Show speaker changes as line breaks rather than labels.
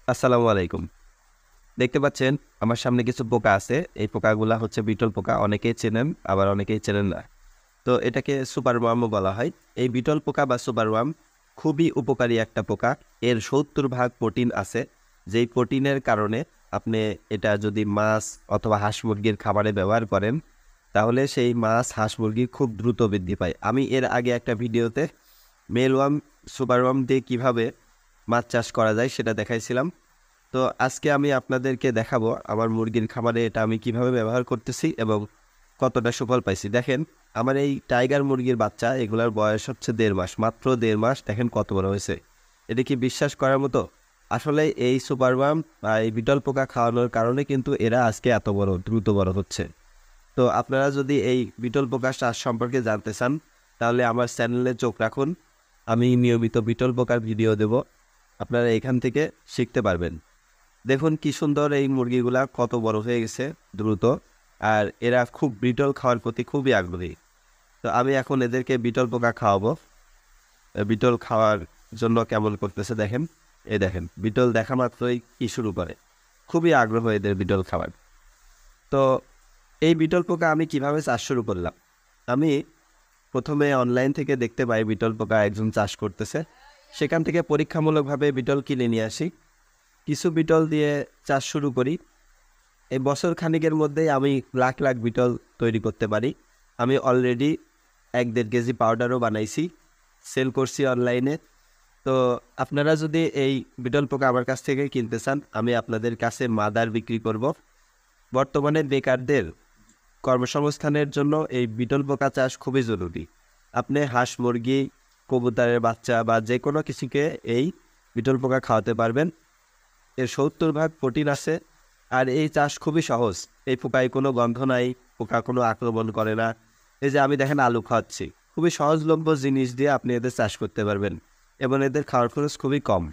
আসসালামু আলাইকুম। দেখতে পাচ্ছেন আমার সামনে কিছু পোকা আছে। এই পোকাগুলা হচ্ছে বিটল পোকা। অনেকেই চেনেন, আবার অনেকেই চেনেন না। তো এটাকে সুপার ওয়ার্মও বলা হয়। এই বিটল পোকা বা সুপার ওয়ার্ম খুবই উপকারী একটা পোকা। এর ৭০ ভাগ প্রোটিন আছে। যেই প্রোটিনের কারণে আপনি এটা যদি মাছ অথবা হাঁস মুরগির খাবারে ব্যবহার করেন, তাহলে সেই মাছ হাঁস মুরগি খুব দ্রুত বৃদ্ধি পায়। আমি এর আগে একটা ভিডিওতে মেল ওয়ার্ম, সুপার ওয়ার্ম দিয়ে কীভাবে মাছ চাষ করা যায় সেটা দেখাইছিলাম। তো আজকে আমি আপনাদেরকে দেখাবো আমার মুরগির খামারে এটা আমি কিভাবে ব্যবহার করতেছি এবং কতটা সুফল পাইছি। দেখেন আমার এই টাইগার মুরগির বাচ্চা, এগুলার বয়স হচ্ছে ১.৫ মাস, মাত্র ১.৫ মাস। দেখেন কত বড় হয়েছে। এটা কি বিশ্বাস করার মতো? আসলে এই সুপারওয়ার্ম বা এই বিটল পোকা খাওয়ানোর কারণে কিন্তু এরা আজকে এত বড়, দ্রুত বড় হচ্ছে। তো আপনারা যদি এই বিটল পোকা চাষ সম্পর্কে জানতে চান, তাহলে আমার চ্যানেলে চোখ রাখুন। আমি নিয়মিত বিটল পোকার ভিডিও দেব, আপনারা এখান থেকে শিখতে পারবেন। দেখুন কি সুন্দর এই মুরগিগুলা, কত বড় হয়ে গেছে দ্রুত। আর এরা খুব বিটল খাওয়ার প্রতি খুবই আগ্রহী। তো আমি এখন এদেরকে বিটল পোকা খাওয়াবো। বিটল খাওয়ার জন্য কেমন করতেছে দেখেন। এই দেখেন বিটল দেখা মাত্রই কি শুরু করে, খুবই আগ্রহ এদের বিটল খাওয়ার। তো এই বিটল পোকা আমি কিভাবে চাষ শুরু করলাম? আমি প্রথমে অনলাইন থেকে দেখতে পাই বিটল পোকা একজন চাষ করতেছে। সেখান থেকে পরীক্ষামূলকভাবে বিটল কিনে নিয়ে আসি। কিছু বিটল দিয়ে চাষ শুরু করি। এই বছর খানিকের মধ্যেই আমি লাখ লাখ বিটল তৈরি করতে পারি। আমি অলরেডি ১-১.৫ কেজি পাউডারও বানাইছি, সেল করছি অনলাইনে। তো আপনারা যদি এই বিটল পোকা আমার কাছ থেকে কিনতে চান, আমি আপনাদের কাছে মাদার বিক্রি করব। বর্তমানে বেকারদের কর্মসংস্থানের জন্য এই বিটল পোকা চাষ খুবই জরুরি। আপনি হাঁস মুরগি, কবুতরের বাচ্চা বা যে কোনো কিছুকে এই বিটল পোকা খাওয়াতে পারবেন। এর ৭০ ভাগ প্রোটিন আছে। আর এই চাষ খুবই সহজ। এই পোকায় কোনো গন্ধ নাই, পোকা কোনো আক্রমণ করে না। এই যে আমি দেখেন আলু খাওয়াচ্ছি, খুবই সহজলভ্য জিনিস দিয়ে আপনি এদের চাষ করতে পারবেন এবং এদের খাওয়ার খরচ খুবই কম।